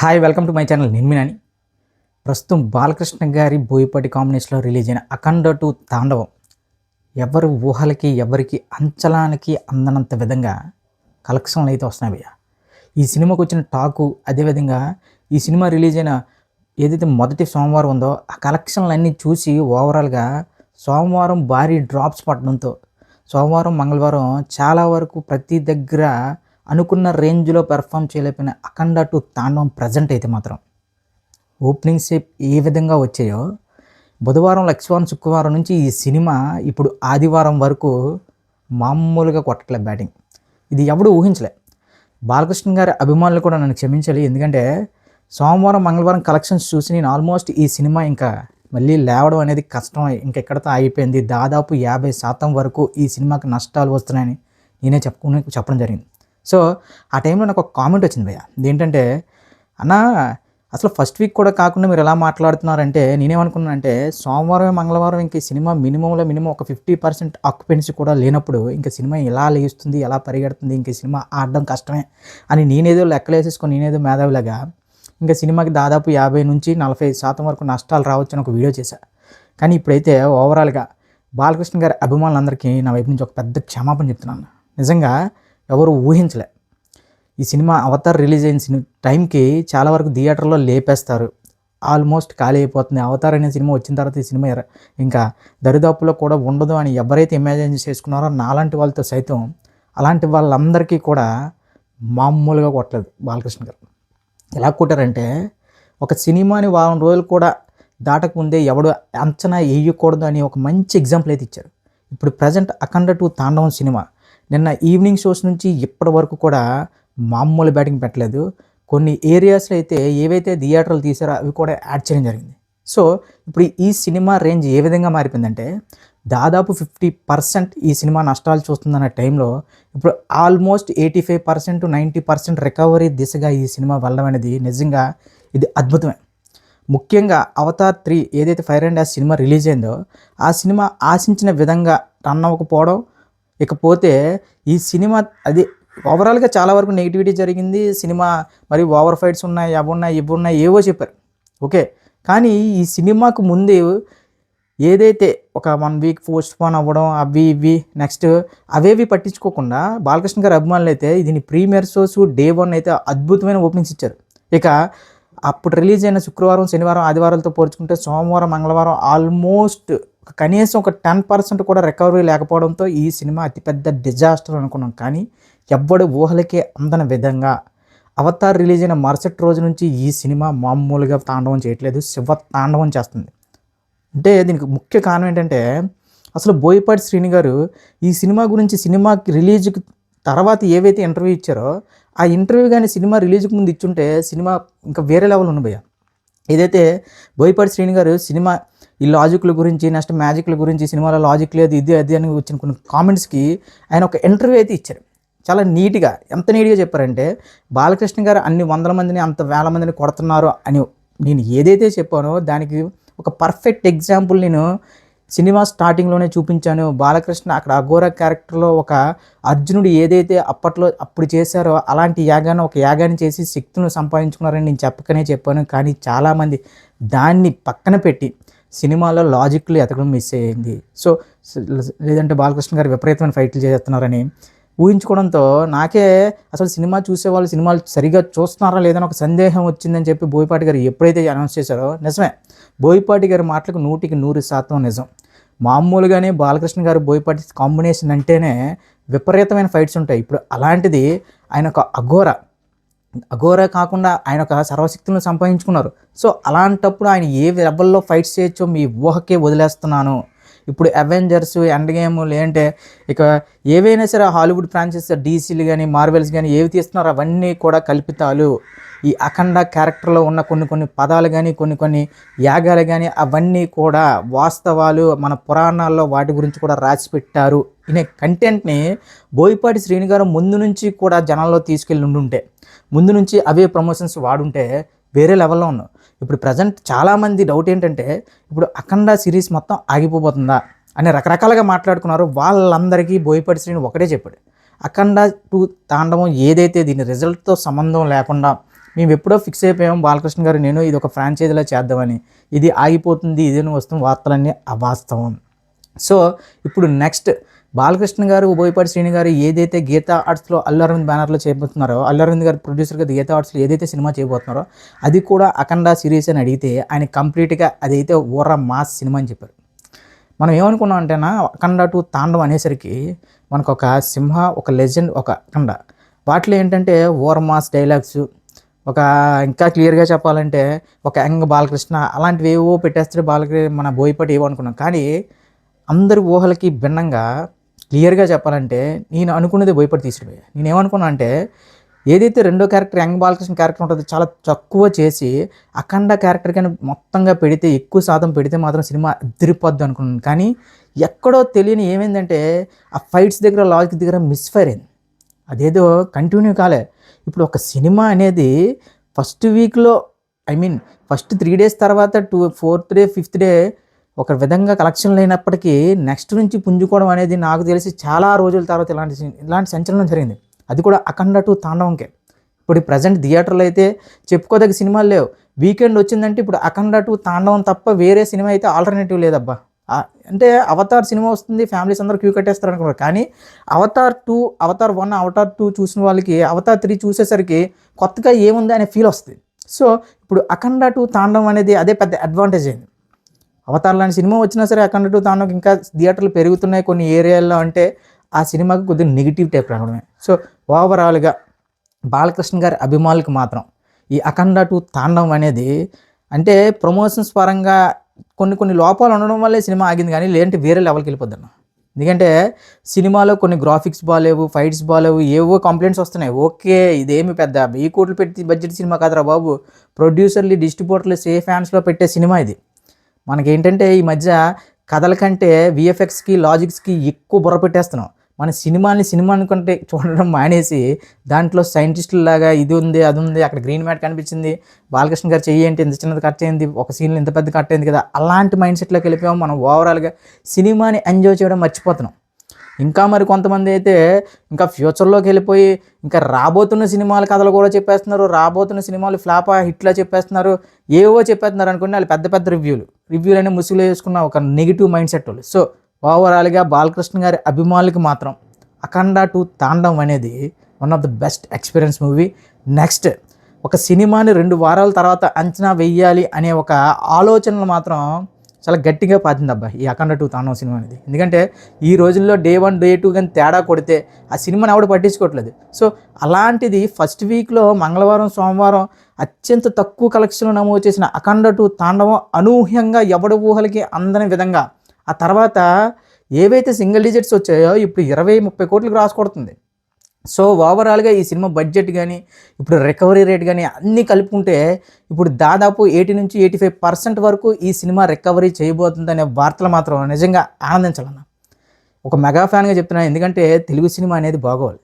Hi welcome to my channel నిర్మినాని. ప్రస్తుతం బాలకృష్ణ గారి బోయపాటి కాంబినేషన్లో రిలీజ్ అయిన అఖండ 2 తాండవం ఎవరి ఊహలకి ఎవరికి అంచనాలకి అందనంత విధంగా కలెక్షన్లు అయితే వస్తున్నాయి భయ్య. ఈ సినిమాకు వచ్చిన టాకు, అదేవిధంగా ఈ సినిమా రిలీజ్ అయిన ఏదైతే మొదటి సోమవారం ఉందో ఆ కలెక్షన్లన్నీ చూసి ఓవరాల్గా సోమవారం భారీ డ్రాప్స్ పడడంతో సోమవారం మంగళవారం చాలా వరకు ప్రతి దగ్గర అనుకున్న రేంజ్లో పెర్ఫామ్ చేయలేకపోయిన అఖండ 2 తాండవం ప్రజెంట్ అయితే మాత్రం ఓపెనింగ్స్ ఏ విధంగా వచ్చాయో బుధవారం లక్ష్మీవారం శుక్రవారం నుంచి ఈ సినిమా ఇప్పుడు ఆదివారం వరకు మామూలుగా కొట్టట్లే బ్యాటింగ్. ఇది ఎవడు ఊహించలే. బాలకృష్ణ గారి అభిమానులు కూడా నన్ను క్షమించాలి, ఎందుకంటే సోమవారం మంగళవారం కలెక్షన్స్ చూసి నేను ఆల్మోస్ట్ ఈ సినిమా ఇంకా మళ్ళీ లేవడం అనేది కష్టం, ఇంకెక్కడితో ఆగిపోయింది, దాదాపు 50% వరకు ఈ సినిమాకి నష్టాలు వస్తున్నాయని నేనే చెప్పడం జరిగింది. సో ఆ టైంలో నాకు ఒక కామెంట్ వచ్చింది భయ్య. ఏంటంటే, అన్నా అసలు ఫస్ట్ వీక్ కూడా కాకుండా మీరు ఎలా మాట్లాడుతున్నారంటే, నేనేమనుకున్నానంటే సోమవారం మంగళవారం ఇంక ఈ సినిమా మినిమం ఒక 50% ఆక్యుపెన్సీ కూడా లేనప్పుడు ఇంకా సినిమా ఎలా లేస్తుంది, ఎలా పరిగెడుతుంది, ఇంక ఈ సినిమా ఆడడం కష్టమే అని నేనేదో లెక్కలేసేసుకొని నేనేదో మేధావిలాగా ఇంకా సినిమాకి దాదాపు 50 నుంచి 45% వరకు నష్టాలు రావచ్చు అని ఒక వీడియో చేశాను. కానీ ఇప్పుడైతే ఓవరాల్గా బాలకృష్ణ గారి అభిమానులందరికీ నా వైపు నుంచి ఒక పెద్ద క్షమాపణ చెప్తున్నాను. నిజంగా ఎవరు ఊహించలే. ఈ సినిమా అవతార్ రిలీజ్ అయిన టైంకి చాలా వరకు థియేటర్లో లేపేస్తారు, ఆల్మోస్ట్ ఖాళీ అయిపోతుంది. అవతార్ అనే సినిమా వచ్చిన తర్వాత ఈ సినిమా ఇంకా దరిదాపులో కూడా ఉండదు అని ఎవరైతే ఇమాజిన్ చేసుకున్నారో నాలాంటి వాళ్ళతో సైతం అలాంటి వాళ్ళందరికీ కూడా మామూలుగా కొట్టలేదు బాలకృష్ణ గారు. ఎలా కొట్టారంటే, ఒక సినిమాని వారం రోజులు కూడా దాటకముందే ఎవడు అంచనా వేయకూడదు అని ఒక మంచి ఎగ్జాంపుల్ అయితే ఇచ్చారు. ఇప్పుడు ప్రజెంట్ అఖండ 2 తాండవం సినిమా నిన్న ఈవినింగ్ షోస్ నుంచి ఇప్పటి వరకు కూడా మామూలు బ్యాటింగ్ పెట్టలేదు. కొన్ని ఏరియాస్లో అయితే ఏవైతే థియేటర్లు తీసారో అవి కూడా యాడ్ చేయడం జరిగింది. సో ఇప్పుడు ఈ సినిమా రేంజ్ ఏ విధంగా మారిపోయిందంటే, దాదాపు 50% ఈ సినిమా నష్టాలు చూస్తుందన్న టైంలో ఇప్పుడు ఆల్మోస్ట్ 85% 90% రికవరీ దిశగా ఈ సినిమా వెళ్ళడం అనేది నిజంగా ఇది అద్భుతమే. ముఖ్యంగా అవతార్ 3 ఏదైతే fire and ash cinema release అయిందో ఆ సినిమా ఆశించిన విధంగా రన్ అవ్వకపోవడం, ఇకపోతే ఈ సినిమా అది ఓవరాల్గా చాలా వరకు నెగిటివిటీ జరిగింది. సినిమా మరి ఓవర్ ఫైట్స్ ఉన్నాయి, అవి ఉన్నాయి, ఇవి ఉన్నాయి, ఏవో చెప్పారు, ఓకే. కానీ ఈ సినిమాకు ముందు ఏదైతే ఒక 1 వీక్ పోస్ట్ పోన్ అవ్వడం అవి ఇవి నెక్స్ట్ అవేవి పట్టించుకోకుండా బాలకృష్ణ గారి అభిమానులు అయితే దీని ప్రీమియర్ షోస్ డే 1 అయితే అద్భుతమైన ఓపెనింగ్స్ ఇచ్చారు. ఇక అప్పుడు రిలీజ్ అయిన శుక్రవారం శనివారం ఆదివారాలతో పోల్చుకుంటే సోమవారం మంగళవారం ఆల్మోస్ట్ కనీసం ఒక 10% కూడా రికవరీ లేకపోవడంతో ఈ సినిమా అతిపెద్ద డిజాస్టర్ అనుకున్నాం. కానీ ఎవ్వడు ఊహలకే అందని విధంగా అవతార్ రిలీజ్ అయిన మరుసటి రోజు నుంచి ఈ సినిమా మామూలుగా తాండవం చేయట్లేదు, శివ తాండవం చేస్తుంది. అంటే దీనికి ముఖ్య కారణం ఏంటంటే, అసలు బోయపాటి శ్రీని గారు ఈ సినిమా గురించి సినిమాకి రిలీజ్కి తర్వాత ఏవైతే ఇంటర్వ్యూ ఇచ్చారో ఆ ఇంటర్వ్యూ కానీ సినిమా రిలీజ్కి ముందు ఇచ్చుంటే సినిమా ఇంకా వేరే లెవెల్ ఉంది భయ్య. ఏదైతే బోయపాటి శ్రీని గారు సినిమా ఈ లాజిక్ల గురించి నెక్స్ట్ మ్యాజిక్ల గురించి సినిమాలో లాజిక్ లేదు ఇది అది అని వచ్చిన కొన్ని కామెంట్స్కి ఆయన ఒక ఇంటర్వ్యూ అయితే ఇచ్చారు. చాలా నీట్గా, ఎంత నీట్గా చెప్పారంటే, బాలకృష్ణ గారు అన్ని వందల మందిని అంత వేల మందిని కొడుతున్నారు అని నేను ఏదైతే చెప్పానో దానికి ఒక పర్ఫెక్ట్ ఎగ్జాంపుల్ నేను సినిమా స్టార్టింగ్లోనే చూపించాను. బాలకృష్ణ అక్కడ అఘోరా క్యారెక్టర్లో ఒక అర్జునుడు ఏదైతే అప్పుడు చేశారో అలాంటి యాగాన్ని చేసి శక్తులను సంపాదించుకున్నారని నేను చెప్పాను. కానీ చాలామంది దాన్ని పక్కన పెట్టి సినిమాలో లాజిక్లు ఎతకడం మిస్ అయ్యింది. సో లేదంటే బాలకృష్ణ గారు విపరీతమైన ఫైట్లు చేస్తున్నారని ఊహించుకోవడంతో నాకే అసలు సినిమా చూసేవాళ్ళు సినిమాలు సరిగా చూస్తున్నారా లేదని ఒక సందేహం వచ్చిందని చెప్పి బోయపాటి గారు ఎప్పుడైతే అనౌన్స్ చేశారో, నిజమే, బోయపాటి గారి మాటలకు 100% నిజం. మామూలుగానే బాలకృష్ణ గారు బోయపాటి కాంబినేషన్ అంటేనే విపరీతమైన ఫైట్స్ ఉంటాయి. ఇప్పుడు అలాంటిది ఆయన ఒక అఘోరా కాకుండా ఆయన ఒక సర్వశక్తులను సంపాదించుకున్నారు. సో అలాంటప్పుడు ఆయన ఏ లెవెల్లో ఫైట్స్ చేయొచ్చో మీ ఊహకే వదిలేస్తున్నాను. ఇప్పుడు అవెంజర్స్, ఎండ్ గేమ్, లేదంటే ఇక ఏవైనా సరే హాలీవుడ్ ఫ్రాంచైజ్ డీసీలు కానీ మార్వెల్స్ కానీ ఏవి తీస్తున్నారో అవన్నీ కూడా కల్పితాలు. ఈ అఖండ క్యారెక్టర్లో ఉన్న కొన్ని పదాలు కానీ కొన్ని యాగాలు కానీ అవన్నీ కూడా వాస్తవాలు, మన పురాణాల్లో వాటి గురించి కూడా రాసి పెట్టారు అనే కంటెంట్ని బోయపాటి శ్రీని గారు ముందు నుంచి కూడా జనాల్లో తీసుకెళ్ళి ఉండుంటే, ముందు నుంచి అవే ప్రమోషన్స్ వాడుంటే వేరే లెవెల్లో ఉన్నాం. ఇప్పుడు ప్రజెంట్ చాలామంది డౌట్ ఏంటంటే, ఇప్పుడు అఖండ సిరీస్ మొత్తం ఆగిపోతుందా అని రకరకాలుగా మాట్లాడుకున్నారు. వాళ్ళందరికీ బోయపాటి శ్రీని ఒకటే చెప్పాడు, అఖండ 2 తాండవం ఏదైతే దీని రిజల్ట్తో సంబంధం లేకుండా మేము ఎప్పుడో ఫిక్స్ అయిపోయాం బాలకృష్ణ గారు నేను ఇది ఒక ఫ్రాంచైజీలో చేద్దామని. ఇది ఆగిపోతుంది ఇదేని వస్తున్న వార్తలన్నీ అవాస్తవం. సో ఇప్పుడు నెక్స్ట్ బాలకృష్ణ గారు, బోయపాటి శ్రీను గారు ఏదైతే గీతా ఆర్ట్స్లో అల్లు అరవింద్ బ్యానర్లో చేయబోతున్నారో, అల్లు అరవింద్ గారు ప్రొడ్యూసర్గా గీతా ఆర్ట్స్లో ఏదైతే సినిమా చేయబోతున్నారో అది కూడా అఖండ సిరీస్ అని అడిగితే ఆయన కంప్లీట్గా అదైతే ఓర మాస్ సినిమా అని చెప్పారు. మనం ఏమనుకున్నాం అంటేనా అఖండ 2 తాండవం అనేసరికి మనకు ఒక సింహ, ఒక లెజెండ్, ఒక అఖండ, వాటిలో ఏంటంటే ఓర మాస్ డైలాగ్స్, ఒక ఇంకా క్లియర్గా చెప్పాలంటే ఒక యంగ్ బాలకృష్ణ అలాంటివి ఏవో పెట్టేస్తే మన బోయపాటి ఏవో అనుకున్నాం. కానీ అందరి ఊహలకి భిన్నంగా క్లియర్గా చెప్పాలంటే నేను అనుకున్నది బోయపాటి తీసిపోయా. నేను ఏమనుకున్నా అంటే ఏదైతే రెండో క్యారెక్టర్ యంగ్ బాలకృష్ణ క్యారెక్టర్ ఉంటుందో చాలా తక్కువ చేసి అఖండ క్యారెక్టర్ కానీ మొత్తంగా పెడితే, ఎక్కువ శాతం పెడితే మాత్రం సినిమా అదిరిపోద్ది అనుకున్నాను. కానీ ఎక్కడో తెలియని ఏమైందంటే ఆ ఫైట్స్ దగ్గర, లాజిక్ దగ్గర మిస్ఫైర్ అయింది. అదేదో కంటిన్యూ కాలే. ఇప్పుడు ఒక సినిమా అనేది ఫస్ట్ వీక్లో ఫస్ట్ 3 days తర్వాత 4th day 5th day ఒక విధంగా కలెక్షన్ లేనప్పటికీ నెక్స్ట్ నుంచి పుంజుకోవడం అనేది నాకు తెలిసి చాలా రోజుల తర్వాత ఇలాంటి సంచలనం జరిగింది. అది కూడా అఖండ 2 తాండవంకే. ఇప్పుడు ప్రజెంట్ థియేటర్లో అయితే చెప్పుకోదగ్గ సినిమాలు లేవు. వీకెండ్ వచ్చిందంటే ఇప్పుడు అఖండ 2 తాండవం తప్ప వేరే సినిమా అయితే ఆల్టర్నేటివ్ లేదబ్బా. అంటే అవతార్ సినిమా వస్తుంది, ఫ్యామిలీస్ అందరూ క్యూ కట్టేస్తారు అనుకున్నారు. కానీ అవతార్ 2, అవతార్ 1, అవతార్ 2 చూసిన వాళ్ళకి అవతార్ 3 చూసేసరికి కొత్తగా ఏముంది అనే ఫీల్ వస్తుంది. సో ఇప్పుడు అఖండ 2 తాండవం అనేది అదే పెద్ద అడ్వాంటేజ్ అయింది. అవతార్ లాంటి సినిమా వచ్చినా సరే అఖండ 2 తాండవం ఇంకా థియేటర్లు పెరుగుతున్నాయి కొన్ని ఏరియాల్లో అంటే ఆ సినిమాకి కొద్దిగా నెగిటివ్ టైప్ రావడమే. సో ఓవరాల్గా బాలకృష్ణ గారి అభిమానులకు మాత్రం ఈ అఖండ 2 తాండవం అనేది అంటే ప్రమోషన్స్ పరంగా కొన్ని లోపాలు ఉండడం వల్లే సినిమా ఆగింది. కానీ లేదంటే వేరే లెవెల్కి వెళ్ళిపోద్ది అన్న. ఎందుకంటే సినిమాలో కొన్ని గ్రాఫిక్స్ బాగాలేవు, ఫైట్స్ బాగాలేవు, ఏవో కంప్లైంట్స్ వస్తున్నాయి. ఓకే, ఇదేమి పెద్ద 1000 కోట్లు పెట్టి బడ్జెట్ సినిమా కాదురా బాబు, ప్రొడ్యూసర్లు, డిస్ట్రిబ్యూటర్లు సేఫ్ హ్యాండ్స్లో పెట్టే సినిమా ఇది. మనకేంటంటే ఈ మధ్య కథల కంటే విఎఫ్ఎక్స్కి, లాజిక్స్కి ఎక్కువ బుర్ర పెట్టేస్తున్నాం. మన సినిమా అనుకుంటే చూడడం మానేసి దాంట్లో సైంటిస్టులలాగా ఇది ఉంది, అది ఉంది, అక్కడ గ్రీన్ మ్యాట్ కనిపించింది, బాలకృష్ణ గారు చెయ్యి ఏంటి ఇంత చిన్నది కట్ అయింది, ఒక సీన్లో ఇంత పెద్ద కట్ అయింది కదా, అలాంటి మైండ్ సెట్లోకి వెళ్ళిపోయాం. మనం ఓవరాల్గా సినిమాని ఎంజాయ్ చేయడం మర్చిపోతున్నాం. ఇంకా మరి కొంతమంది అయితే ఇంకా ఫ్యూచర్లోకి వెళ్ళిపోయి ఇంకా రాబోతున్న సినిమాల కథలు కూడా చెప్పేస్తున్నారు, రాబోతున్న సినిమాలు ఫ్లాపా హిట్లా చెప్పేస్తున్నారు, ఏవో చెప్పేస్తున్నారు అనుకోండి. వాళ్ళు పెద్ద పెద్ద రివ్యూలు అనే ముసుగులో వేసుకున్న ఒక నెగిటివ్ మైండ్ సెట్ వాళ్ళు. సో ఓవరాల్గా బాలకృష్ణ గారి అభిమానులకి మాత్రం అఖండ 2 తాండవం అనేది one of the best experience movie. Next ఒక సినిమాని 2 వారాల తర్వాత అంచనా వెయ్యాలి అనే ఒక ఆలోచనలు మాత్రం చాలా గట్టిగా పాతిందబ్బా ఈ అఖండ 2 తాండవం సినిమా అనేది. ఎందుకంటే ఈ రోజుల్లో Day 1, Day 2 కానీ తేడా కొడితే ఆ సినిమాని ఎవడు పట్టించుకోవట్లేదు. సో అలాంటిది ఫస్ట్ వీక్లో మంగళవారం, సోమవారం అత్యంత తక్కువ కలెక్షన్లు నమోదు చేసిన అఖండ 2 తాండవం అనూహ్యంగా ఎవడి ఊహలకి అందని విధంగా ఆ తర్వాత ఏవైతే సింగిల్ డిజిట్స్ వచ్చాయో ఇప్పుడు 20-30 కోట్లకు రాసుకొడుతుంది. సో ఓవరాల్గా ఈ సినిమా బడ్జెట్ కానీ ఇప్పుడు రికవరీ రేట్ కానీ అన్నీ కలుపుకుంటే ఇప్పుడు దాదాపు 80-85% వరకు ఈ సినిమా రికవరీ చేయబోతుందనే వార్తలు మాత్రం నిజంగా ఆనందించాలన్న. ఒక మెగా ఫ్యాన్గా చెప్తున్నాను. ఎందుకంటే తెలుగు సినిమా అనేది బాగోవాలి,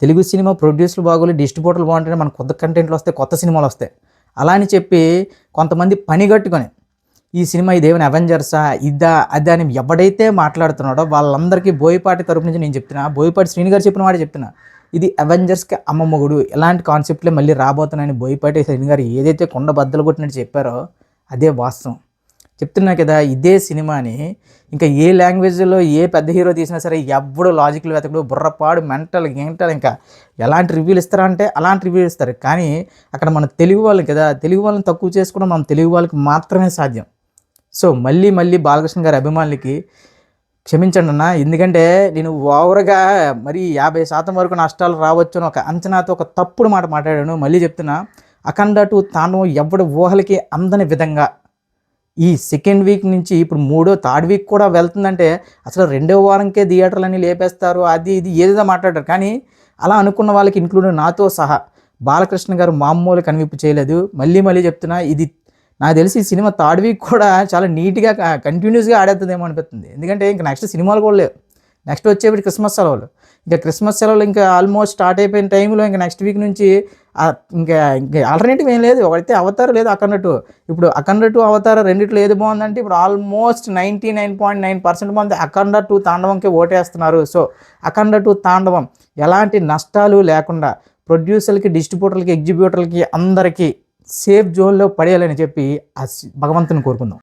తెలుగు సినిమా ప్రొడ్యూసర్లు బాగోవాలి, డిస్ట్రిబ్యూటర్లు బాగుంటేనే మనకు కొత్త కంటెంట్లు వస్తాయి, కొత్త సినిమాలు వస్తాయి. అలా అని చెప్పి కొంతమంది పనిగట్టుకొని ఈ సినిమా ఇదేమైనా అవెంజర్సా ఇదా అదా అని ఎవడైతే మాట్లాడుతున్నాడో వాళ్ళందరికీ బోయపాటి తరపు నుంచి నేను చెప్తున్నా, బోయపాటి శ్రీను గారు చెప్పిన మాట చెప్తున్నా, ఇది అవెంజర్స్కి అమ్మమ్మగుడు ఇలాంటి కాన్సెప్ట్లే మళ్ళీ రాబోతున్నాయని బోయపాటి శ్రీను గారు ఏదైతే కొండ బద్దలు కొట్టినట్టు చెప్పారో అదే వాస్తవం. చెప్తున్నా కదా, ఇదే సినిమాని ఇంకా ఏ లాంగ్వేజ్లో ఏ పెద్ద హీరో తీసినా సరే ఎవడో లాజిక్లు వెతకడు, బుర్రపాడు, మెంటల్ ఇంకా ఎలాంటి రివ్యూలు ఇస్తారా అంటే అలాంటి రివ్యూలు ఇస్తారు. కానీ అక్కడ మన తెలుగు వాళ్ళు కదా, తెలుగు వాళ్ళని తక్కువ చేసుకోవడం మనం తెలుగు వాళ్ళకి మాత్రమే సాధ్యం. సో మళ్ళీ బాలకృష్ణ గారి అభిమానులకి క్షమించండి అన్న. ఎందుకంటే నేను ఓవర్గా మరి 50% వరకు నష్టాలు రావచ్చు అని ఒక అంచనాతో ఒక తప్పుడు మాట మాట్లాడాను. మళ్ళీ చెప్తున్నా, అఖండ 2 తాండవం ఎవడి ఊహలకి అందని విధంగా ఈ సెకండ్ వీక్ నుంచి ఇప్పుడు థర్డ్ వీక్ కూడా వెళ్తుందంటే అసలు 2వ వారంకే థియేటర్లన్నీ లేపేస్తారు, అది ఇది ఏదేదో మాట్లాడారు. కానీ అలా అనుకున్న వాళ్ళకి ఇంక్లూడ్ నాతో సహా బాలకృష్ణ గారు మామూలు కనువిప్పు చేయలేదు. మళ్ళీ చెప్తున్నా, ఇది నాకు తెలిసి ఈ సినిమా థర్డ్ వీక్ కూడా చాలా నీట్గా కంటిన్యూస్గా ఆడేస్తుందేమో అనిపిస్తుంది. ఎందుకంటే ఇంకా నెక్స్ట్ సినిమాలు కూడా లేవు, నెక్స్ట్ వచ్చేవి క్రిస్మస్ సెలవులు. ఇంకా క్రిస్మస్ సెలవులు ఇంకా ఆల్మోస్ట్ స్టార్ట్ అయిపోయిన టైంలో ఇంకా నెక్స్ట్ వీక్ నుంచి ఇంకా ఆల్టర్నేటివ్ ఏం లేదు. ఒకటైతే అవతార్ లేదు అఖండ 2. ఇప్పుడు అఖండ 2 అవతార్ రెండిట్లో ఏది బాగుందంటే ఇప్పుడు ఆల్మోస్ట్ 99.9% మంది అఖండ 2 తాండవంకి ఓటేస్తున్నారు. సో అఖండ 2 తాండవం ఎలాంటి నష్టాలు లేకుండా ప్రొడ్యూసర్లకి, డిస్ట్రిబ్యూటర్లకి, ఎగ్జిబ్యూటర్లకి అందరికీ సేఫ్ జోన్లో పడేయాలని చెప్పి భగవంతుని కోరుకుందాం.